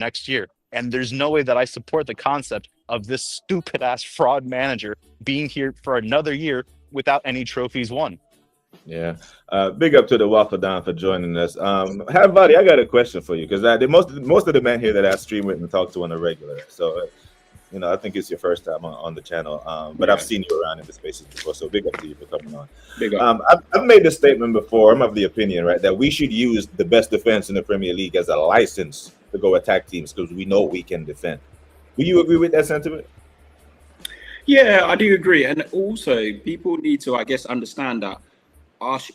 next year. And there's no way that I support the concept of this stupid ass fraud manager being here for another year without any trophies won. Yeah. Big up to the Waffle Down for joining us. Buddy, I got a question for you because most of the men here that I stream with and talk to on a regular. So, I think it's your first time on the channel. But I've seen you around in the spaces before. So big up to you for coming on. Big up. I've made this statement before. I'm of the opinion, right, that we should use the best defense in the Premier League as a license to go attack teams because we know we can defend. Do you agree with that sentiment? Yeah, I do agree. And also, people need to, I guess, understand that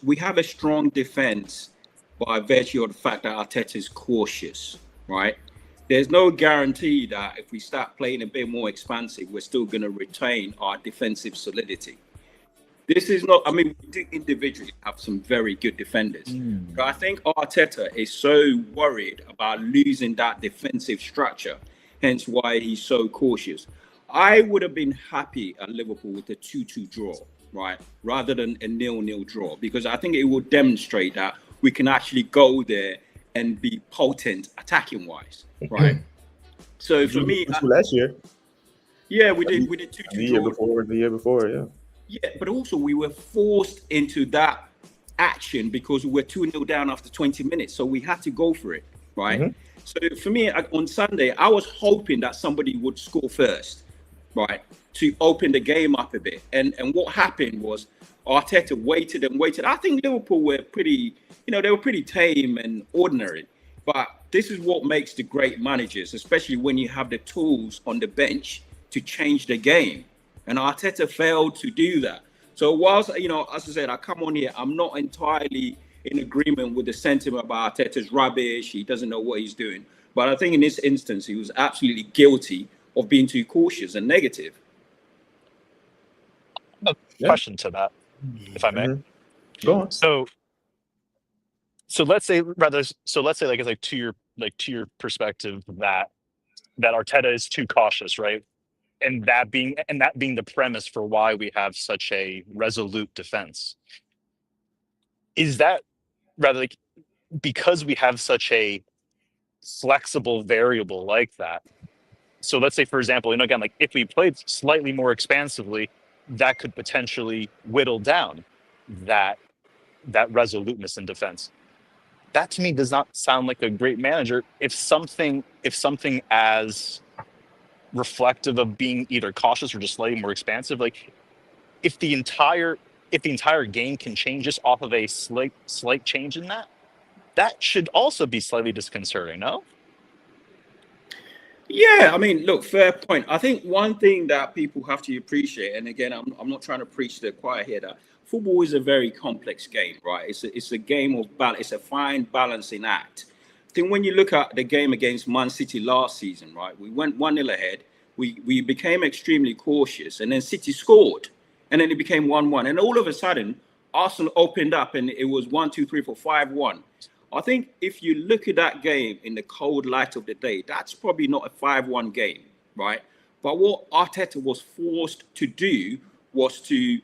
we have a strong defense by virtue of the fact that Arteta is cautious, right? There's no guarantee that if we start playing a bit more expansive, we're still going to retain our defensive solidity. This is not, I mean, we do individually have some very good defenders. But I think Arteta is so worried about losing that defensive structure, hence why he's so cautious. I would have been happy at Liverpool with a 2-2 draw, right? Rather than a 0-0 draw, because I think it will demonstrate that we can actually go there and be potent attacking wise, right? So for me, last year, yeah, we did 2-2 the year before, yeah. Yeah, but also we were forced into that action because we were 2-0 down after 20 minutes, so we had to go for it, right? So for me, on Sunday, I was hoping that somebody would score first, right, to open the game up a bit. And what happened was Arteta waited and waited. I think Liverpool were pretty, they were pretty tame and ordinary. But this is what makes the great managers, especially when you have the tools on the bench to change the game. And Arteta failed to do that. So whilst, as I said, I come on here, I'm not entirely in agreement with the sentiment about Arteta's rubbish. He doesn't know what he's doing. But I think in this instance, he was absolutely guilty of being too cautious and negative. A question to that, if I may. Go on. So let's say like to your perspective that Arteta is too cautious, right? And that being the premise for why we have such a resolute defense. Is that rather like because we have such a flexible variable like that? So let's say, for example, again, like if we played slightly more expansively, that could potentially whittle down that resoluteness in defense. That to me does not sound like a great manager. If something as reflective of being either cautious or just slightly more expansive, like if the entire game can change just off of a slight change in that should also be slightly disconcerting, no? Yeah, I mean, look, fair point. I think one thing that people have to appreciate, and again, I'm not trying to preach to the choir here, that football is a very complex game, right? It's a game of balance. It's a fine balancing act. I think when you look at the game against Man City last season, right, we went 1-0 ahead. We became extremely cautious, and then City scored, and then it became 1-1. And all of a sudden, Arsenal opened up, and it was 1, 2, 3, 4, 5-1. I think if you look at that game in the cold light of the day, that's probably not a 5-1 game, right? But what Arteta was forced to do was to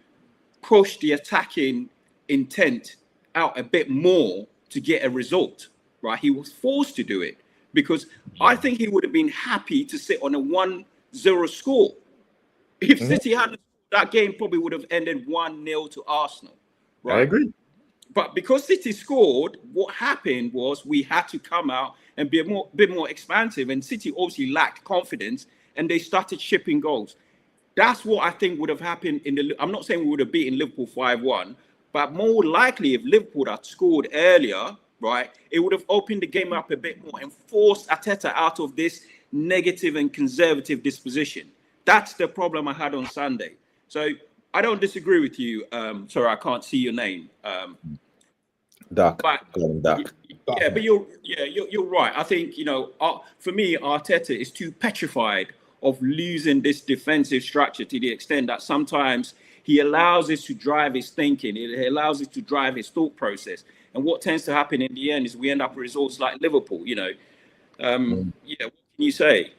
push the attacking intent out a bit more to get a result, right? He was forced to do it because I think he would have been happy to sit on a 1-0 score. If City hadn't, that game probably would have ended 1-0 to Arsenal, right? I agree. But because City scored, what happened was we had to come out and be a bit more expansive. And City obviously lacked confidence, and they started shipping goals. That's what I think would have happened I'm not saying we would have beaten Liverpool 5-1, but more likely if Liverpool had scored earlier, right, it would have opened the game up a bit more and forced Arteta out of this negative and conservative disposition. That's the problem I had on Sunday. So I don't disagree with you. Sorry, I can't see your name. Doc. Doc. Yeah, but you're right. I think, for me, Arteta is too petrified of losing this defensive structure to the extent that sometimes he allows it to drive his thinking. It allows it to drive his thought process. And what tends to happen in the end is we end up with results like Liverpool, What can you say?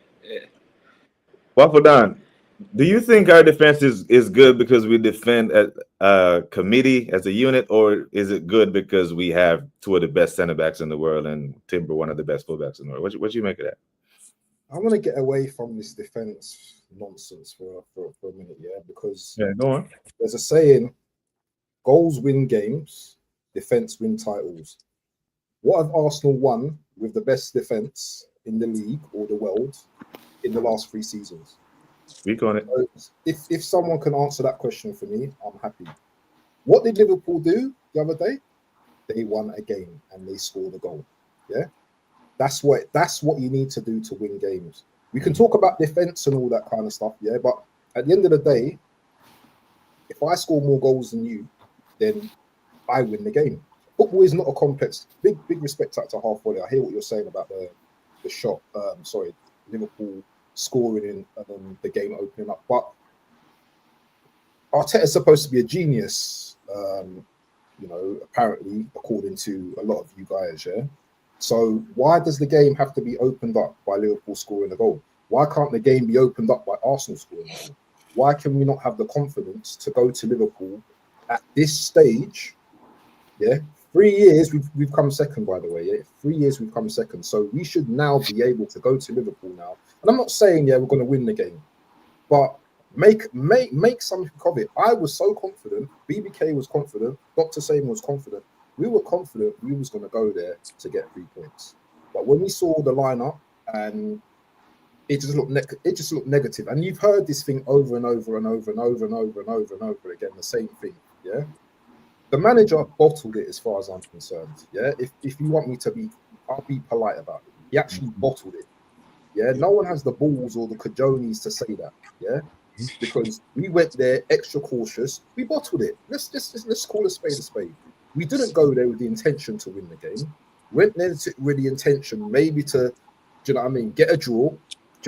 Waffle Don, do you think our defense is good because we defend as a committee, as a unit, or is it good because we have two of the best center backs in the world and Timber one of the best fullbacks in the world? What you make of that? I want to get away from this defense nonsense for a minute, yeah, because go on. there's a saying: goals win games, defense win titles. What have Arsenal won with the best defense in the league or the world in the last 3 seasons? Speak on it. So if someone can answer that question for me, I'm happy. What did Liverpool do the other day? They won a game and they scored a goal. Yeah, that's what you need to do to win games. We can talk about defense and all that kind of stuff, yeah, but at the end of the day, if I score more goals than you, then I win the game. Football is not a complex. Big respect out to half volley. I hear what you're saying about the shot. Liverpool scoring and the game opening up. But Arteta's supposed to be a genius, apparently, according to a lot of you guys, yeah? So why does the game have to be opened up by Liverpool scoring a goal? Why can't the game be opened up by Arsenal scoring a goal? Why can we not have the confidence to go to Liverpool at this stage? Yeah, 3 years we've come second, by the way. Yeah, 3 years we've come second. So we should now be able to go to Liverpool now. And I'm not saying we're going to win the game, but make something of it. I was so confident. BBK was confident. Dr. Same was confident. We were confident we was going to go there to get 3 points. But when we saw the lineup and it just looked negative. And you've heard this thing over and over and over and over and over and over and over again. The same thing. Yeah. The manager bottled it as far as I'm concerned. Yeah. If you want me to be, I'll be polite about it. He actually bottled it. Yeah. No one has the balls or the cajoles to say that. Yeah. Because we went there extra cautious. We bottled it. Let's call a spade a spade. We didn't go there with the intention to win the game. Went there with the intention maybe to, do you know what I mean, get a draw. Do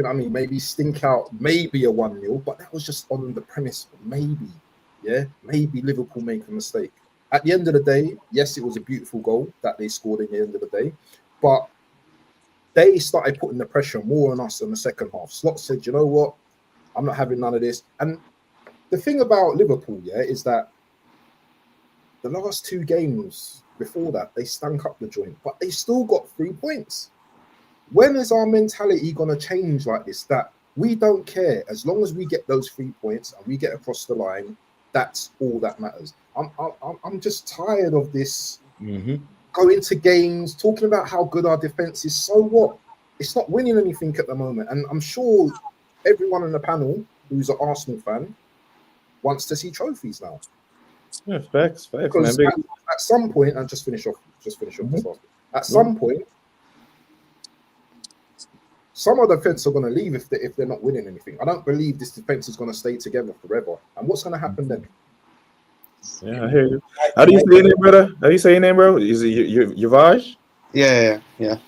you know what I mean? Maybe stink out maybe a 1-0, but that was just on the premise of maybe, yeah, maybe Liverpool make a mistake. At the end of the day, yes, it was a beautiful goal that they scored in the end of the day, but they started putting the pressure more on us in the second half. Slot said, you know what? I'm not having none of this. And the thing about Liverpool, yeah, is that the last 2 games before that, they stank up the joint, but they still got 3 points. When is our mentality going to change like this? That we don't care. As long as we get those 3 points and we get across the line, that's all that matters. I'm just tired of this going to games, talking about how good our defense is. So what? It's not winning anything at the moment. And I'm sure everyone on the panel who's an Arsenal fan wants to see trophies now. Yeah, facts, Because man. At some point, and just finish off this last. At some point, some of the defense are going to leave if they're not winning anything. I don't believe this defense is going to stay together forever. And what's going to happen then? Yeah, I hear you. How do you say your name, brother? How do you say your name, bro? Is it Yavaj? Yeah.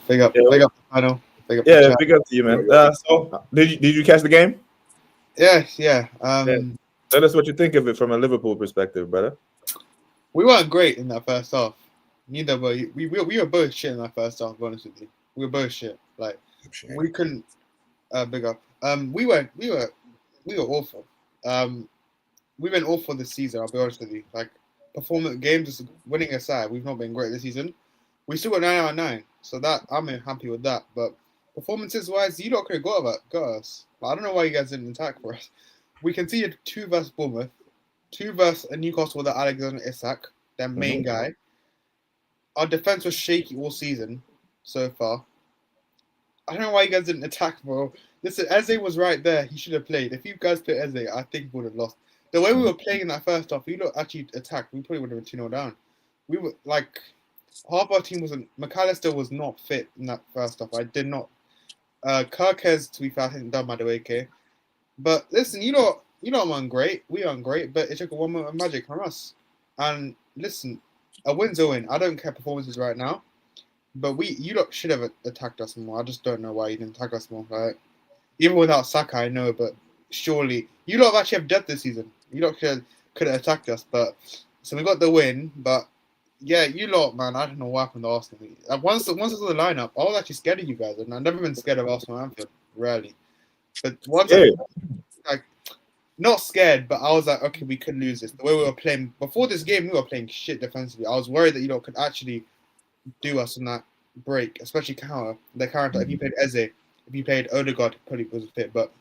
Big up the panel. Big up the Yeah, chat. big up to you, man. So did you catch the game? Yeah. Tell us what you think of it from a Liverpool perspective, brother. We weren't great in that first half. Neither were you. We were both shit in that first half, honest with you. We were both shit. Like we couldn't big up. We were awful. We've been awful this season, I'll be honest with you. Like performance games winning aside, we've not been great this season. We still got 9 out of 9. So that I'm happy with that. But performances wise, you lot could have got us. But I don't know why you guys didn't attack for us. We conceded 2 versus Bournemouth, 2 versus Newcastle with Alexander Isak, their main guy. Our defense was shaky all season so far. I don't know why you guys didn't attack, bro. Listen, Eze was right there. He should have played. If you guys played Eze, I think we would have lost. The way we were playing in that first half, we actually attacked. We probably would have been 2-0 down. We were like, half our team wasn't. McAllister was not fit in that first half. I did not. Kirkes, to be fair, hasn't done Madueke. But listen, you know, I'm great. We aren't great, but it took a 1 moment of magic from us. And listen, a win's a win. I don't care performances right now, but you lot should have attacked us more. I just don't know why you didn't attack us more. Like, even without Saka, I know, but surely you lot actually have depth this season. You lot could have attacked us, but so we got the win. But yeah, you lot, man, I don't know what happened to Arsenal. Once I saw the lineup, I was actually scared of you guys, and I've never been scared of Arsenal Anfield, rarely. But once not scared, but I was like, okay, we could lose this. The way we were playing before this game, we were playing shit defensively. I was worried that you lot could actually do us on that break, especially the counter. If you played Eze, if you played Odegaard, probably was fit. But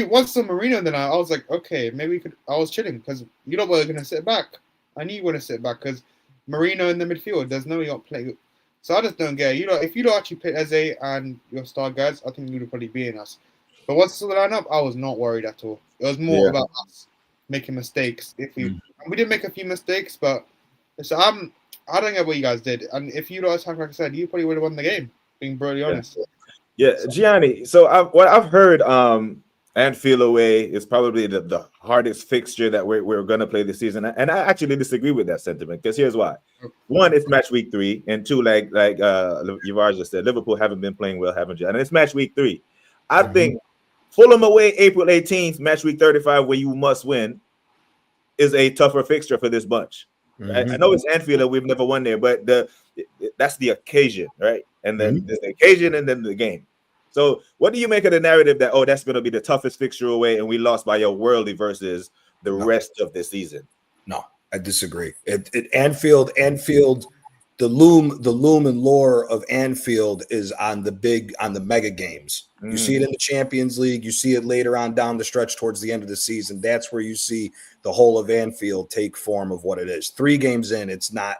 once the Mourinho, then I was like, okay, maybe we could. I was chilling because you know we're gonna sit back. I knew you want to sit back because Mourinho in the midfield. There's no you're playing. So I just don't get it. If you don't actually play Eze and your star guys, I think you would probably be in us. But once the lineup, I was not worried at all. It was more about us making mistakes. If we did make a few mistakes, but so I don't get what you guys did. And if you don't attack, like I said, you probably would have won the game. Being brutally honest. Yeah, Gianni. So what I've heard, Anfield away is probably the hardest fixture that we're going to play this season, and I actually disagree with that sentiment because here's why: one, it's match week 3, and two, like Yavar just said, Liverpool haven't been playing well, haven't you? And it's match week 3. I think Fulham away April 18th, match week 35, where you must win, is a tougher fixture for this bunch. Right? I know it's Anfield and we've never won there, but that's the occasion, right? And then there's the occasion and then the game. So what do you make of the narrative that, that's going to be the toughest fixture away and we lost by a worldly versus the rest of the season? No, I disagree. Anfield, the loom and lore of Anfield is on the mega games. You see it in the Champions League. You see it later on down the stretch towards the end of the season. That's where you see the whole of Anfield take form of what it is. 3 games in, it's not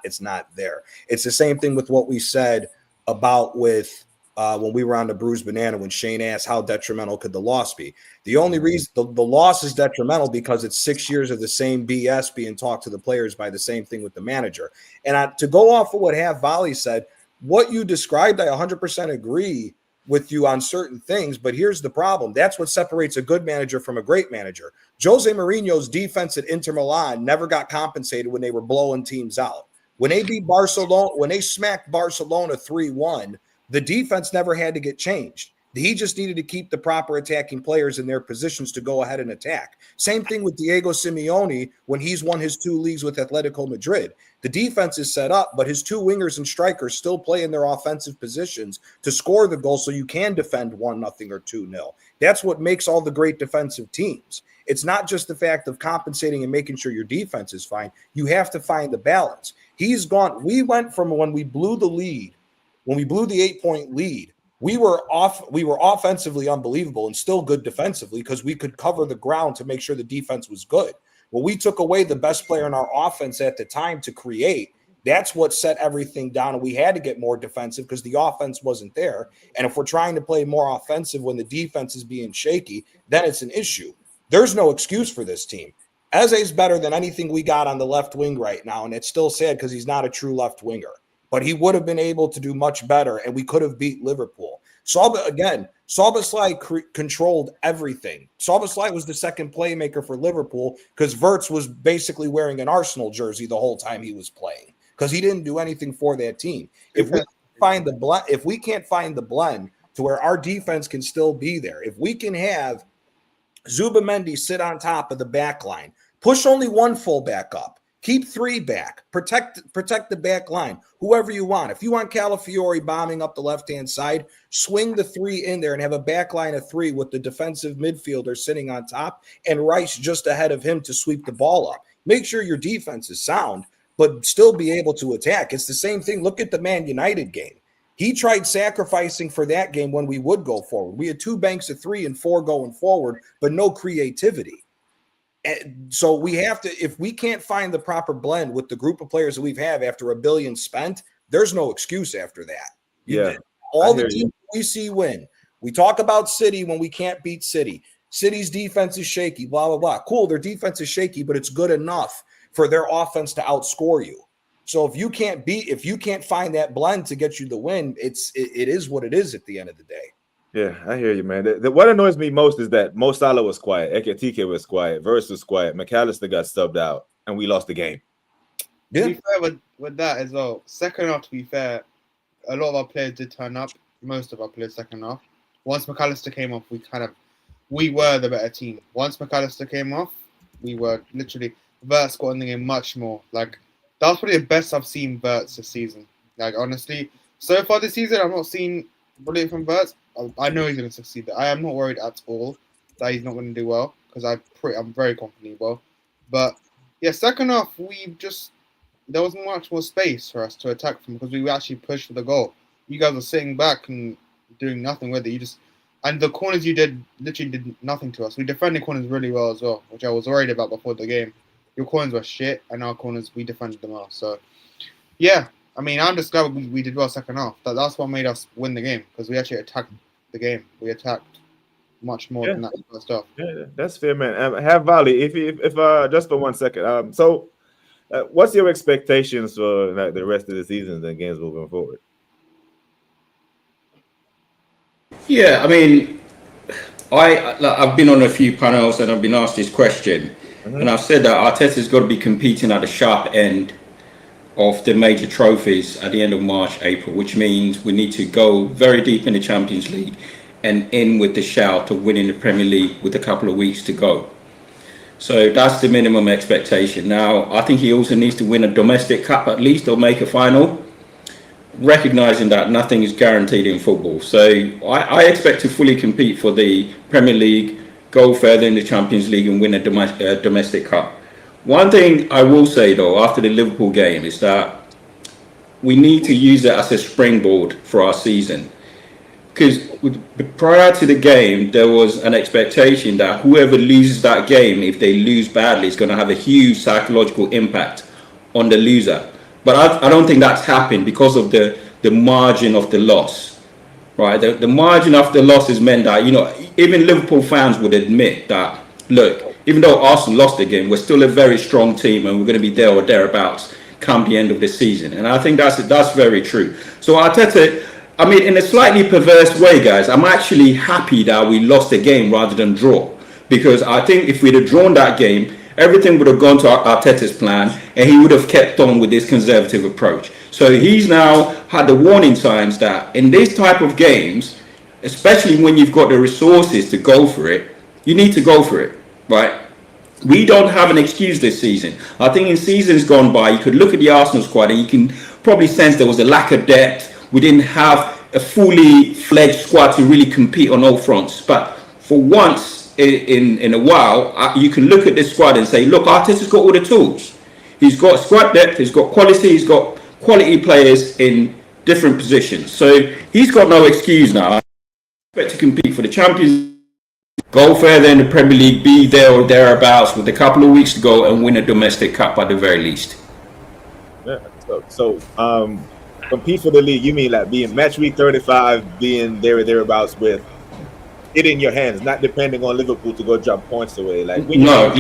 there. It's the same thing with what we said about with when we were on the Bruised Banana, when Shane asked how detrimental could the loss be. The only reason the loss is detrimental because it's 6 years of the same BS being talked to the players by the same thing with the manager. And to go off of what Half Volley said, what you described, I 100% agree with you on certain things, but here's the problem. That's what separates a good manager from a great manager. Jose Mourinho's defense at Inter Milan never got compensated when they were blowing teams out. When they beat Barcelona, when they smacked Barcelona 3-1, the defense never had to get changed. He just needed to keep the proper attacking players in their positions to go ahead and attack. Same thing with Diego Simeone when he's won his 2 leagues with Atletico Madrid. The defense is set up, but his 2 wingers and strikers still play in their offensive positions to score the goal so you can defend 1-0 or 2-0. That's what makes all the great defensive teams. It's not just the fact of compensating and making sure your defense is fine. You have to find the balance. We went from when we blew the lead, when we blew the 8-point lead, we were offensively unbelievable and still good defensively because we could cover the ground to make sure the defense was good. Well, we took away the best player in our offense at the time to create. That's what set everything down, and we had to get more defensive because the offense wasn't there. And if we're trying to play more offensive when the defense is being shaky, then it's an issue. There's no excuse for this team. Eze's better than anything we got on the left wing right now, and it's still sad because he's not a true left winger. But he would have been able to do much better, and we could have beat Liverpool. Szoboszlai controlled everything. Szoboszlai was the second playmaker for Liverpool because Wirtz was basically wearing an Arsenal jersey the whole time he was playing because he didn't do anything for that team. If we can't find the blend to where our defense can still be there, if we can have Zubimendi sit on top of the back line, push only 1 fullback up, keep 3 back. Protect the back line. Whoever you want. If you want Calafiori bombing up the left-hand side, swing the 3 in there and have a back line of 3 with the defensive midfielder sitting on top and Rice just ahead of him to sweep the ball up. Make sure your defense is sound, but still be able to attack. It's the same thing. Look at the Man United game. He tried sacrificing for that game when we would go forward. We had 2 banks of 3 and 4 going forward, but no creativity. So we have to, if we can't find the proper blend with the group of players that we've had after $1 billion spent, there's no excuse after that. All the teams we see win. We talk about City when we can't beat City. City's defense is shaky, blah, blah, blah. Cool, their defense is shaky, but it's good enough for their offense to outscore you. So if you can't find that blend to get you the win, it is what it is at the end of the day. Yeah, I hear you, man. What annoys me most is that Mo Salah was quiet, Ekitike was quiet, Verse was quiet, McAllister got subbed out, and we lost the game. Yeah. To be fair with that as well, second half, to be fair, a lot of our players did turn up. Most of our players second half. Once McAllister came off, we were the better team. Once McAllister came off, we were literally Verts got in the game much more. Like that was probably the best I've seen Verts this season. Like honestly, so far this season, I've not seen brilliant from Verts. I know he's going to succeed. I am not worried at all that he's not going to do well because I'm very confident he will. But yeah, second half there was much more space for us to attack from because we actually pushed for the goal. You guys were sitting back and doing nothing with it. And the corners you did literally did nothing to us. We defended corners really well as well, which I was worried about before the game. Your corners were shit, and our corners, we defended them well. So, yeah, I mean, I'm just glad we did well second half. That's what made us win the game, because we actually attacked the game. We attacked much more than that first half. Yeah, that's fair, man. Have Valley, if just for 1 second. So, what's your expectations for like the rest of the season and games moving forward? Yeah, I mean, I've been on a few panels and I've been asked this question, and I've said that Arteta's got to be competing at the sharp end of the major trophies at the end of March, April, which means we need to go very deep in the Champions League and in with the shout of winning the Premier League with a couple of weeks to go. So that's the minimum expectation. Now, I think he also needs to win a domestic cup at least, or make a final, recognizing that nothing is guaranteed in football. So I expect to fully compete for the Premier League, go further in the Champions League and win a domestic cup. One thing I will say, though, after the Liverpool game is that we need to use it as a springboard for our season. Because prior to the game, there was an expectation that whoever loses that game, if they lose badly, is going to have a huge psychological impact on the loser. But I don't think that's happened because of the margin of the loss, right? The margin of the loss has meant that, even Liverpool fans would admit that, look, even though Arsenal lost the game, we're still a very strong team and we're going to be there or thereabouts come the end of the season. And I think that's very true. So Arteta, I mean, in a slightly perverse way, guys, I'm actually happy that we lost the game rather than draw. Because I think if we'd have drawn that game, everything would have gone to Arteta's plan and he would have kept on with this conservative approach. So he's now had the warning signs that in this type of games, especially when you've got the resources to go for it, you need to go for it, right? We don't have an excuse this season. I think in seasons gone by, you could look at the Arsenal squad and you can probably sense there was a lack of depth. We didn't have a fully fledged squad to really compete on all fronts. But for once in a while, you can look at this squad and say, look, Arteta's got all the tools. He's got squad depth, he's got quality, he's got quality players in different positions. So he's got no excuse now. I expect to compete for the Champions League, go further in the Premier League, be there or thereabouts with a couple of weeks to go and win a domestic cup at the very least. Yeah. So compete for the league. You mean like being match week 35, being there or thereabouts with it in your hands, not depending on Liverpool to go drop points away. Like we within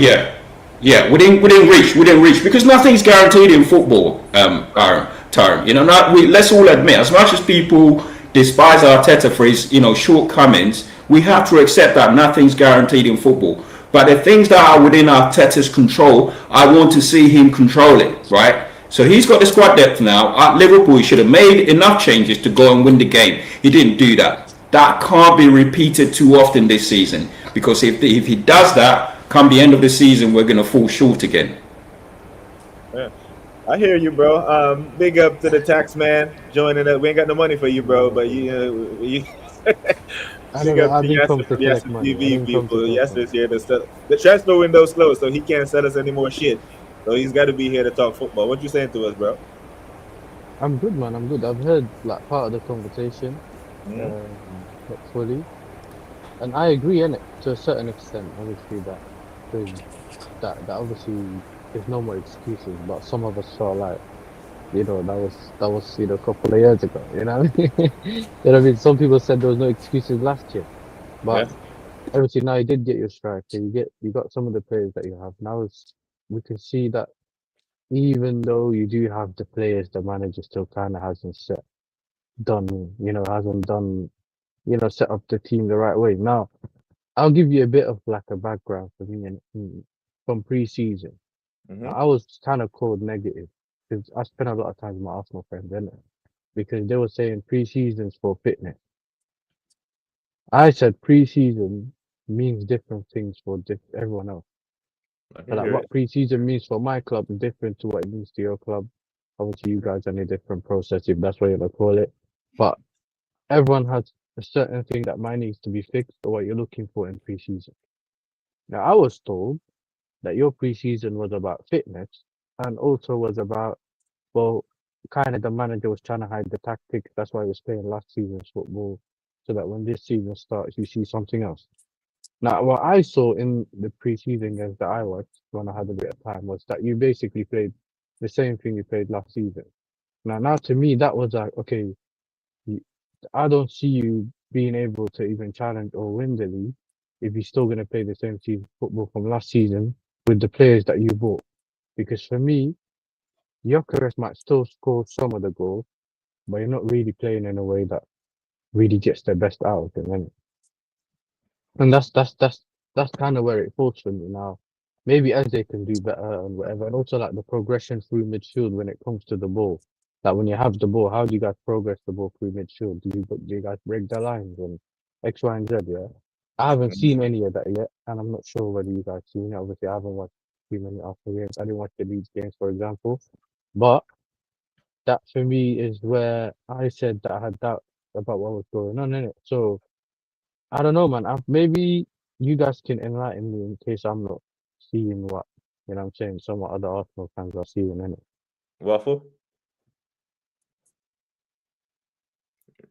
reach because nothing's guaranteed in football. Let's all admit, as much as people despise Arteta for his shortcomings, we have to accept that nothing's guaranteed in football. But the things that are within Arteta's control, I want to see him control it, right? So he's got the squad depth now. At Liverpool, he should have made enough changes to go and win the game. He didn't do that. That can't be repeated too often this season, because if he does that, come the end of the season, we're going to fall short again. Yeah. I hear you, bro. Big up to the tax man joining us. We ain't got no money for you, bro, but you I don't know. I didn't come to collect money. The transfer window's closed, so he can't sell us any more shit. So he's got to be here to talk football. What you saying to us, bro? I'm good, man. I'm good. I've heard like part of the conversation, not fully, and I agree in it to a certain extent. Obviously, that obviously there's no more excuses. But some of us felt like, that was a couple of years ago. You know what I mean? You know what I mean? Some people said there was no excuses last year, but obviously now you did get your striker. You got some of the players that you have now. We can see that even though you do have the players, the manager still kind of hasn't set up the team the right way. Now, I'll give you a bit of like a background for me from pre-season. I was kind of called negative because I spent a lot of time with my Arsenal friends, innit? Because they were saying pre-season's for fitness. I said pre-season means different things for everyone else. But like what pre-season means for my club is different to what it means to your club. Obviously, you guys are in a different process, if that's what you're gonna call it. But everyone has a certain thing that might needs to be fixed or what you're looking for in pre-season. Now, I was told that your pre-season was about fitness and also was about, well, kind of the manager was trying to hide the tactics. That's why he was playing last season's football so that when this season starts, you see something else. Now, what I saw in the preseason games that I watched when I had a bit of time was that you basically played the same thing you played last season. Now to me, that was like, okay, you- I don't see you being able to even challenge or win the league if you're still going to play the same season football from last season with the players that you bought. Because for me, Gyökeres might still score some of the goals, but you're not really playing in a way that really gets the best out of him. And that's kind of where it falls for me now. Maybe as they can do better and whatever, and also like the progression through midfield when it comes to the ball. Like when you have the ball, how do you guys progress the ball through midfield? Do you guys break the lines and X, Y, and Z? Yeah, I haven't seen any of that yet, and I'm not sure whether you guys seen it. Obviously, I haven't watched too many Arsenal games. I didn't watch the Leeds games, for example, but that for me is where I said that I had doubt about what was going on in it. So I don't know, man. Maybe you guys can enlighten me in case I'm not seeing what, I'm saying, some what other Arsenal fans are seeing in it. Waffle,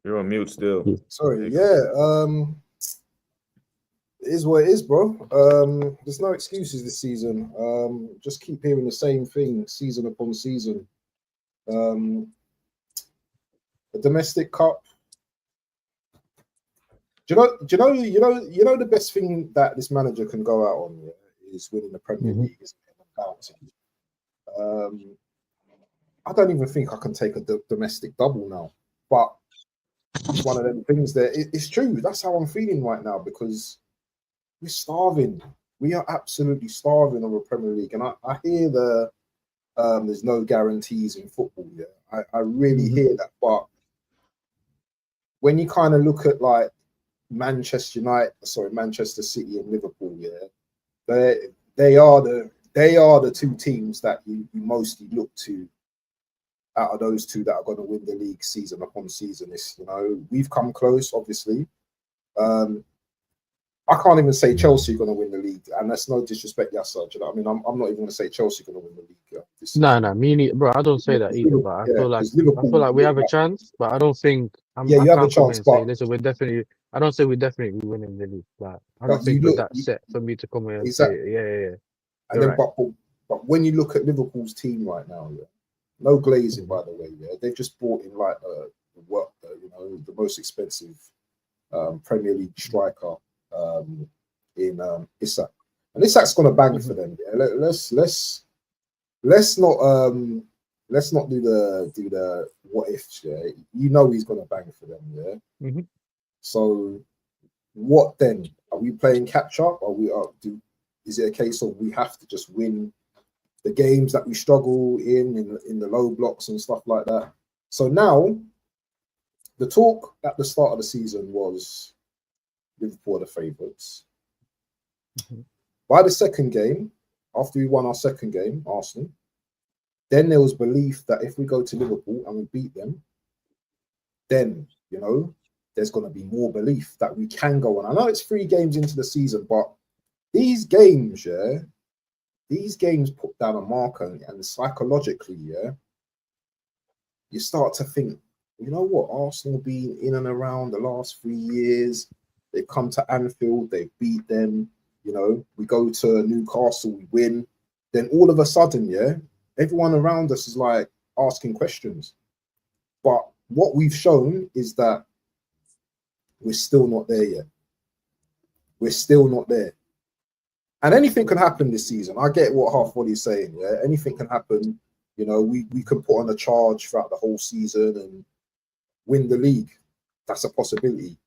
you're on mute still. Yeah. Sorry, yeah. It is what it is, bro. There's no excuses this season. Just keep hearing the same thing season upon season. The domestic cup. Do you know the best thing that this manager can go out on, yeah, is winning the Premier League. I don't even think I can take a domestic double now, but it's one of them things that it's true. That's how I'm feeling right now because we're starving. We are absolutely starving of a Premier League, and I hear there's no guarantees in football. Yeah, I really hear that, but when you kind of look at like Manchester City and Liverpool, yeah, they are the two teams that you mostly look to out of those two that are going to win the league season upon season. We've come close, obviously. I can't even say Chelsea are going to win the league, and that's no disrespect, Yasser. You know what I mean? I'm not even going to say Chelsea are going to win the league. Yeah, No, me neither, bro. I don't say that either, but I feel like we have a chance, but I don't think I you have a can't come in chance, and say, but listen, we're definitely. I don't say we're definitely winning the league. Like I don't but you think we're look that set for me to come in and say, exactly, yeah. and You're then right. but when you look at Liverpool's team right now, yeah, no glazing, by the way, yeah, they've just brought in like the most expensive Premier League striker in Isak, and Isak's gonna bang for them. Yeah, let's not do the what ifs. Yeah, he's gonna bang for them. Yeah. So what then? Are we playing catch up? Is it a case of we have to just win the games that we struggle in the low blocks and stuff like that? So now, the talk at the start of the season was Liverpool are the favourites. By the second game, after we won our second game, Arsenal, then there was belief that if we go to Liverpool and we beat them, then there's going to be more belief that we can go on. I know it's 3 games into the season, but these games put down a marker, and psychologically, you start to think, you know what, Arsenal being in and around the last 3 years, they've come to Anfield, they beat them, we go to Newcastle, we win, then all of a sudden, everyone around us is like asking questions. But what we've shown is that we're still not there yet. We're still not there. And anything can happen this season. I get what Halfbody's saying. Yeah, anything can happen. We can put on a charge throughout the whole season and win the league. That's a possibility.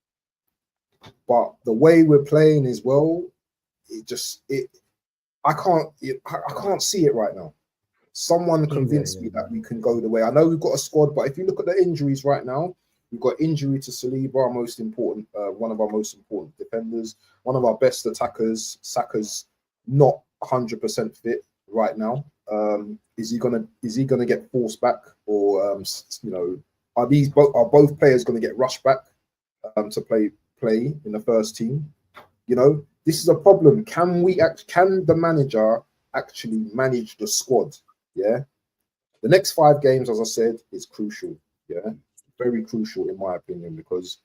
But the way we're playing as well, I can't see it right now. Someone convinced me that we can go the way. I know we've got a squad, but if you look at the injuries right now, we've got injury to Saliba, one of our most important defenders, one of our best attackers. Saka's not 100% fit right now. Is he gonna get forced back, or are both players gonna get rushed back to play in the first team? This is a problem. Can the manager actually manage the squad? Yeah. The next 5 games, as I said, is crucial. Yeah. Very crucial in my opinion, because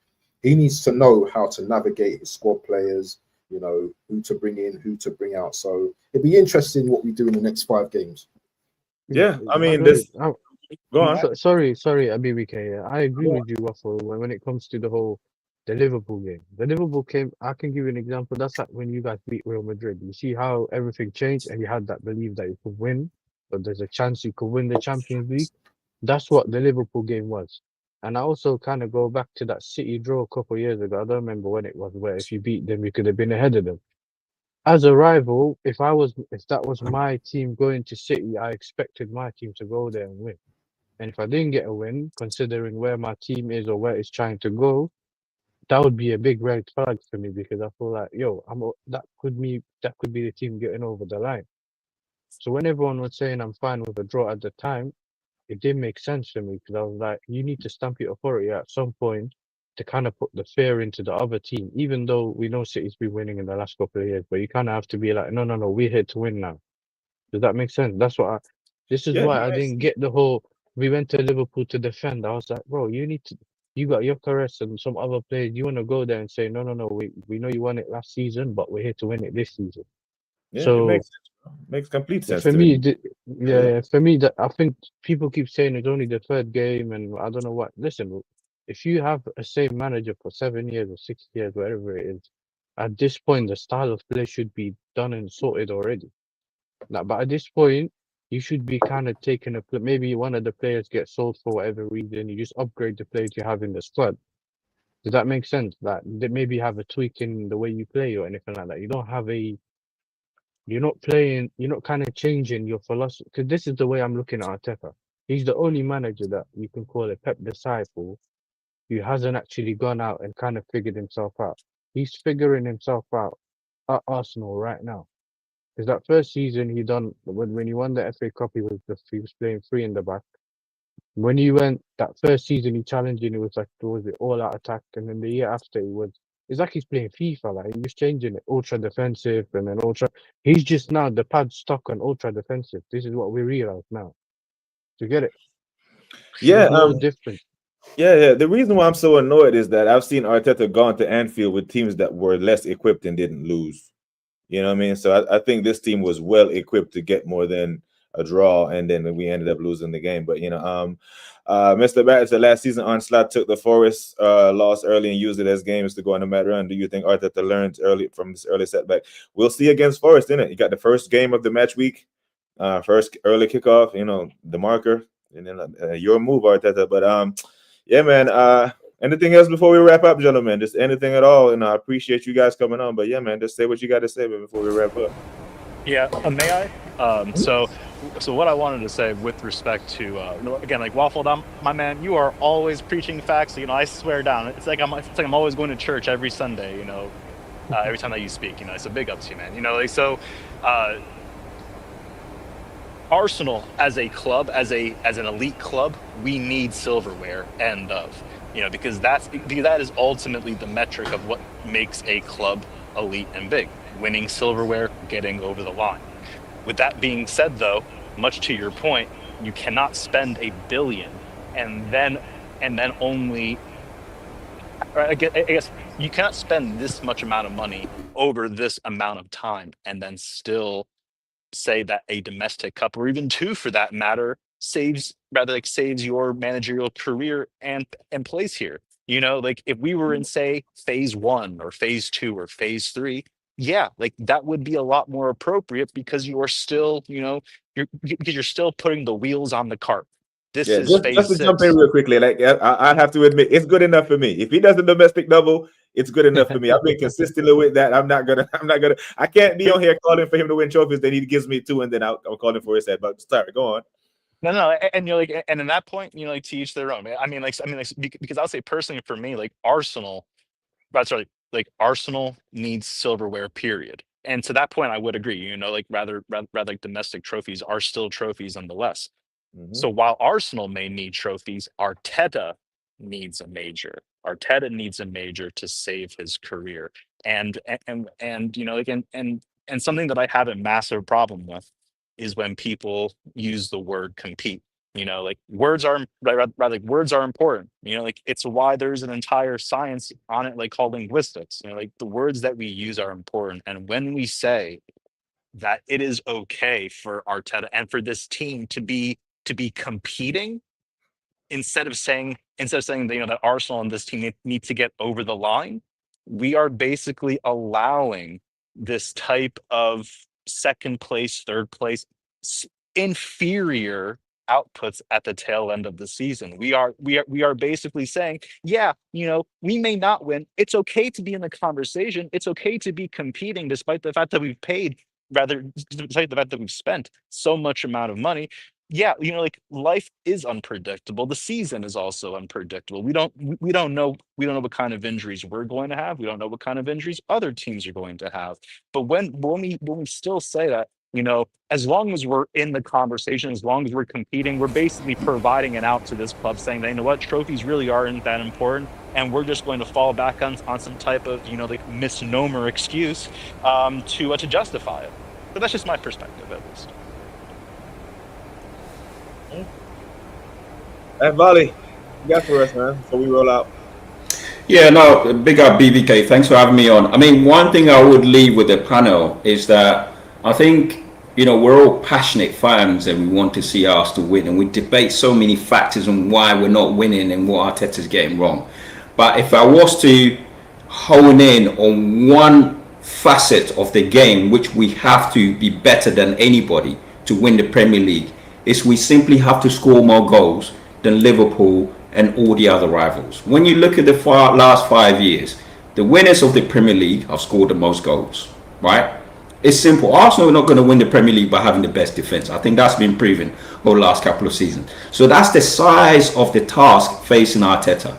he needs to know how to navigate his squad players, you know, who to bring in, who to bring out. So it'd be interesting what we do in the next 5 games. Yeah, I mean, Sorry, this. Go on. sorry, Abibike. I agree with you, Waffle, when it comes to the Liverpool game. The Liverpool game, I can give you an example. That's like when you guys beat Real Madrid. You see how everything changed and you had that belief that you could win, but there's a chance you could win the Champions League. That's what the Liverpool game was. And I also kind of go back to that City draw a couple of years ago. I don't remember when it was, where if you beat them, you could have been ahead of them. As a rival, if that was my team going to City, I expected my team to go there and win. And if I didn't get a win, considering where my team is or where it's trying to go, that would be a big red flag for me, because I feel like, that could be the team getting over the line. So when everyone was saying I'm fine with a draw at the time, it did make sense for me, because I was like, you need to stamp your authority at some point to kind of put the fear into the other team, even though we know City's been winning in the last couple of years, but you kind of have to be like, no, we're here to win now. Does that make sense? This is Yeah, why I didn't get the whole, we went to Liverpool to defend. I was like, bro, you got Gyökeres and some other players. You want to go there and say, no, we know you won it last season, but we're here to win it this season. yeah, it So makes sense, bro. Makes complete sense for to me, me. for me, that I think people keep saying it's only the third game, and I don't know what. Listen, if you have a same manager for 7 years or 6 years, whatever it is, at this point, the style of play should be done and sorted already. Like, but at this point, you should be kind of taking maybe one of the players gets sold for whatever reason. You just upgrade the players you have in the squad. Does that make sense? That they maybe have a tweak in the way you play or anything like that. You don't have you're not playing, you're not kind of changing your philosophy. Because this is the way I'm looking at Arteta. He's the only manager that you can call a Pep disciple who hasn't actually gone out and kind of figured himself out. He's figuring himself out at Arsenal right now. Because that first season he done when he won the FA Cup, he was playing 3 in the back. When he went that first season, he challenged and it was like, was it all out attack? And then the year after, it's like he's playing FIFA. Like, he's changing it, ultra defensive and then ultra. He's just now the pad stuck on ultra defensive. This is what we realize now. To get it, Yeah, there's no difference. Yeah. The reason why I'm so annoyed is that I've seen Arteta gone to Anfield with teams that were less equipped and didn't lose. You know what I mean? So I think this team was well equipped to get more than a draw, and then we ended up losing the game. But Mr. Barrett said last season Onslaught took the Forest loss early and used it as games to go on a mad run. Do you think Arteta learned early from this early setback? We'll see against Forest, innit? You got the first game of the match week, first early kickoff. The marker, and then your move, Arteta. But yeah, man. Anything else before we wrap up, gentlemen? Just anything at all? And I appreciate you guys coming on. But yeah, man, just say what you got to say before we wrap up. Yeah, may I? So what I wanted to say with respect to again, like Waffle, my man, you are always preaching facts. I swear down. It's like I'm always going to church every Sunday. Every time that you speak. So big up to you, man. Arsenal as a club, as an elite club, we need silverware because that is ultimately the metric of what makes a club elite and big. Winning silverware, getting over the line. With that being said, though, much to your point, you cannot spend $1 billion and then only. I guess you cannot spend this much amount of money over this amount of time and then still say that a domestic cup, or even 2 for that matter, saves your managerial career and plays here. If we were in, say, phase 1 or phase 2 or phase 3, yeah, that would be a lot more appropriate, because you're still, you're still putting the wheels on the cart. This is just phase to 6. jump in real quickly, I have to admit, it's good enough for me. If he does the domestic double, it's good enough for me. I've been consistently with that. I can't be on here calling for him to win trophies. Then he gives me 2, and then I'll call him for his head. But sorry, go on. No, and you're and in that point, to each their own. Because I'll say personally for me, Arsenal, Arsenal needs silverware, period. And to that point, I would agree. Rather domestic trophies are still trophies nonetheless. Mm-hmm. So while Arsenal may need trophies, Arteta needs a major. Arteta needs a major to save his career. And something that I have a massive problem with is when people use the word compete. You know, like words are rather like words are important. You know, like it's why there's an entire science on it, like called linguistics. You know, like the words that we use are important. And when we say that it is okay for Arteta and for this team to be competing instead of saying that, you know, that Arsenal and this team need to get over the line, we are basically allowing this type of second place, third place, inferior outputs at the tail end of the season. We are basically saying, yeah, you know, we may not win. It's okay to be in the conversation. It's okay to be competing, despite the fact that we've paid, rather, despite the fact that we've spent so much amount of money. Yeah, you know, like life is unpredictable. The season is also unpredictable. We don't know what kind of injuries we're going to have. We don't know what kind of injuries other teams are going to have. But when we still say that, you know, as long as we're in the conversation, as long as we're competing, we're basically providing an out to this club, saying that, you know what, trophies really aren't that important, and we're just going to fall back on some type of, you know, like misnomer excuse to justify it. But that's just my perspective, at least. Hey, Volley, you got for us, man, before we roll out. Yeah, no, big up BBK. Thanks for having me on. I mean, one thing I would leave with the panel is that I think, you know, we're all passionate fans and we want to see Arsenal win, and we debate so many factors on why we're not winning and what Arteta's getting wrong. But if I was to hone in on one facet of the game, which we have to be better than anybody to win the Premier League, is we simply have to score more goals than Liverpool and all the other rivals. When you look at the last 5 years, the winners of the Premier League have scored the most goals, right? It's simple. Arsenal are not going to win the Premier League by having the best defense. I think that's been proven over the last couple of seasons. So that's the size of the task facing Arteta.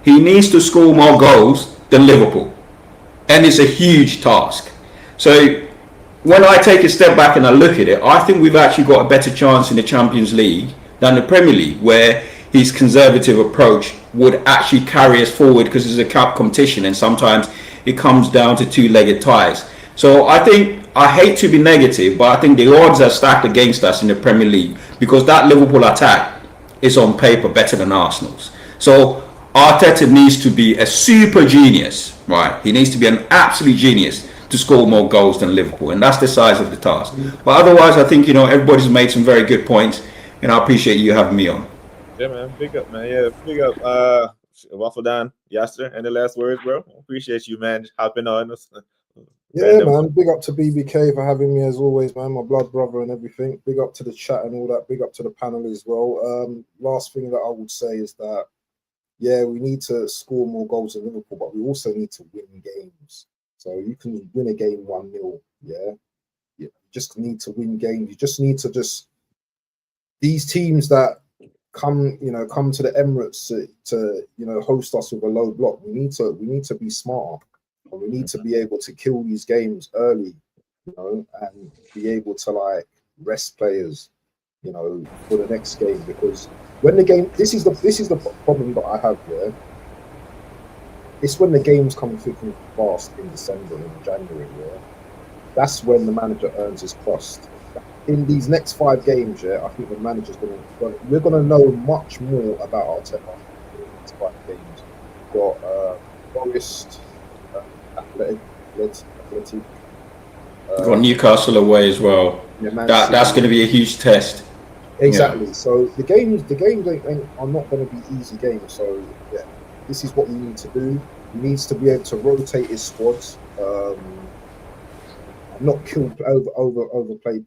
He needs to score more goals than Liverpool, and it's a huge task. So when I take a step back and I look at it, I think we've actually got a better chance in the Champions League than the Premier League, where his conservative approach would actually carry us forward, because it's a cup competition and sometimes it comes down to two-legged ties. So I think, I hate to be negative, but I think the odds are stacked against us in the Premier League, because that Liverpool attack is on paper better than Arsenal's. So Arteta needs to be a super genius, right? He needs to be an absolute genius to score more goals than Liverpool, and that's the size of the task. But otherwise, I think, you know, everybody's made some very good points, and I appreciate you having me on. Yeah, man. Big up, man. Yeah, big up. Waffle Don, Yasser. Any last words, bro? Appreciate you, man, hopping on us. Yeah, man. Big up to BBK for having me as always, man. My blood brother and everything. Big up to the chat and all that. Big up to the panel as well. Last thing that I would say is that, yeah, we need to score more goals than Liverpool, but we also need to win games. So you can win a game 1-0, yeah. You just need to win games. You just need to these teams that come to the Emirates to host us with a low block. We need to be smarter, and we need to be able to kill these games early, you know, and be able to like rest players, you know, for the next game. Because when the game, this is the problem that I have there. It's when the games come thick and fast in December and January, yeah. That's when the manager earns his crust. In these next 5 games, yeah, I think the manager's we're gonna know much more about Arteta in these 5 games. We've got Forest, Athletic. Got Newcastle away as well. Yeah, that's going to be a huge test. Exactly. Yeah. So the games are not going to be easy games. So yeah, this is what we need to do. He needs to be able to rotate his squads, not kill overplay.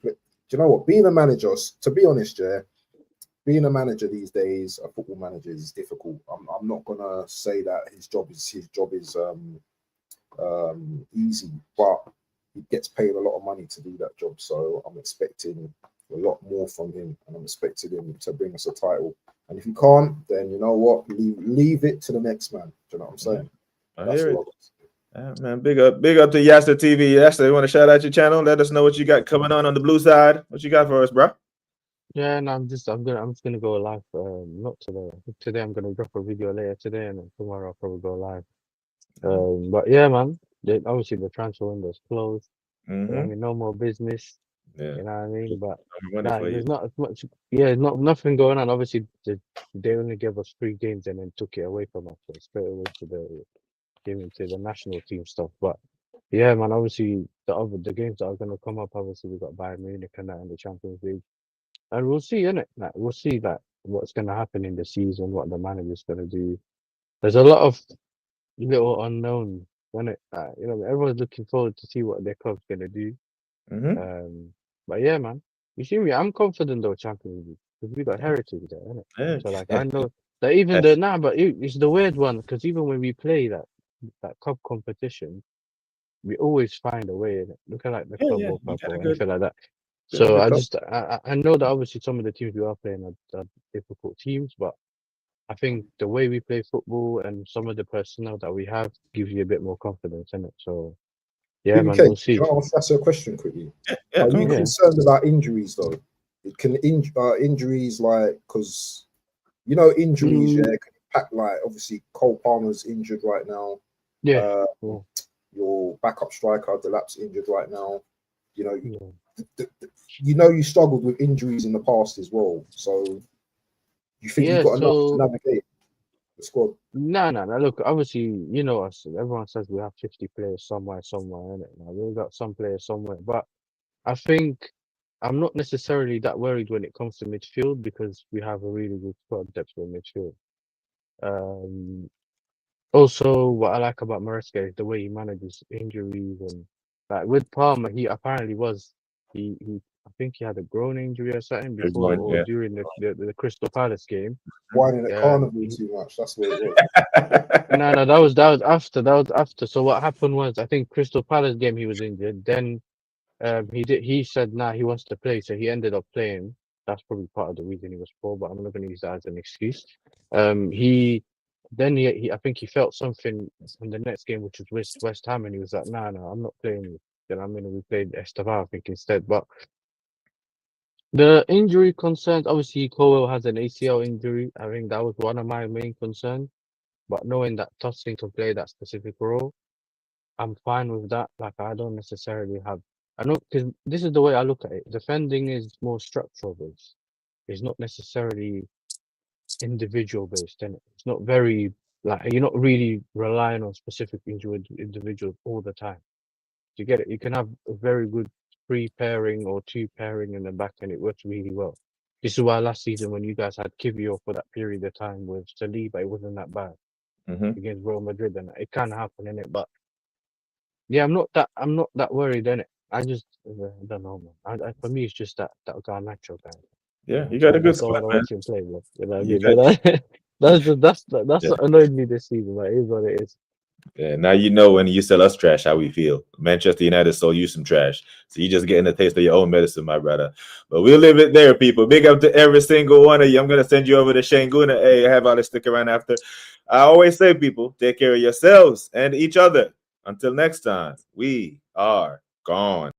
Do you know what? Being a manager, to be honest, yeah, being a manager these days, a football manager, is difficult. I'm not gonna say that his job is easy, but he gets paid a lot of money to do that job. So I'm expecting a lot more from him, and I'm expecting him to bring us a title. And if he can't, then you know what? Leave it to the next man. Do you know what I'm saying? I hear it. Man, big up to Yasta TV. Yasta, you want to shout out your channel? Let us know what you got coming on the blue side. What you got for us, bro? Yeah, and I'm just gonna go live. Not today. Today I'm gonna drop a video later today, and then tomorrow I'll probably go live. But yeah, man. Obviously the transfer window's closed. I mean, no more business. Yeah. You know what I mean? But I'm running for you. there's not as much. Yeah, nothing going on. Obviously, they only gave us 3 games and then took it away from us, so straight away to the national team stuff. But yeah, man, obviously the games that are gonna come up, obviously we got Bayern Munich and that in the Champions League, and we'll see, innit? Like we'll see that what's gonna happen in the season, what the manager's gonna do. There's a lot of little unknown, innit? Everyone's looking forward to see what their club's gonna do. But yeah, man, you see me. I'm confident though, Champions League, because we got heritage there, innit? Yeah. So like I know that even but it's the weird one because even when we play that cup competition, we always find a way in it. Look at like the Club World Cup or anything like that. So I know that obviously some of the teams we are playing are difficult teams, but I think the way we play football and some of the personnel that we have gives you a bit more confidence in it. So yeah, man, we'll see. Can I ask a question quickly? Yeah, Are you concerned about injuries though? Can injuries like because injuries can impact, like obviously Cole Palmer's injured right now. Yeah. Your backup striker Delap's injured right now. You struggled with injuries in the past as well. So you think you've got enough to navigate the squad? No. Look, obviously, us. Everyone says we have 50 players somewhere, innit? Now we've got some players somewhere, but I think I'm not necessarily that worried when it comes to midfield because we have a really good squad depth in midfield. Also, what I like about Maresca is the way he manages injuries, and like with Palmer, he apparently he I think he had a groin injury or something before or during the Crystal Palace game. Whining at Carnival too much. That's what it was. No, that was after. So what happened was I think Crystal Palace game he was injured. Then he said he wants to play, so he ended up playing. That's probably part of the reason he was poor, but I'm not going to use that as an excuse. I think he felt something in the next game, which was West Ham, and he was like, no, I'm not playing. Then I'm going to replay Esteban, I think, instead. But the injury concerns, obviously, Cowell has an ACL injury. I think that was one of my main concerns. But knowing that Tossing can play that specific role, I'm fine with that. Like, I don't necessarily because this is the way I look at it. Defending is more structural based. It's not necessarily individual based, and it's not very you're not really relying on specific individuals all the time. You get it? You can have a very good 3 pairing or 2 pairing in the back, and it works really well. This is why last season when you guys had Kivio for that period of time with Saliba, it wasn't that bad against Real Madrid, and it can happen in it. But yeah, I'm not that worried in it. I just don't know, man. For me, it's just that Garnacho guy. Yeah, you got a good squad, man. Play, you know what I mean? That's what annoyed me this season. Like, it is what it is. Yeah, now you know when you sell us trash how we feel. Manchester United sold you some trash, so you just getting a taste of your own medicine, my brother. But we'll leave it there, people. Big up to every single one of you. I'm gonna send you over to Shanguna. Hey, I have all to stick around after. I always say, people, take care of yourselves and each other. Until next time, we are gone.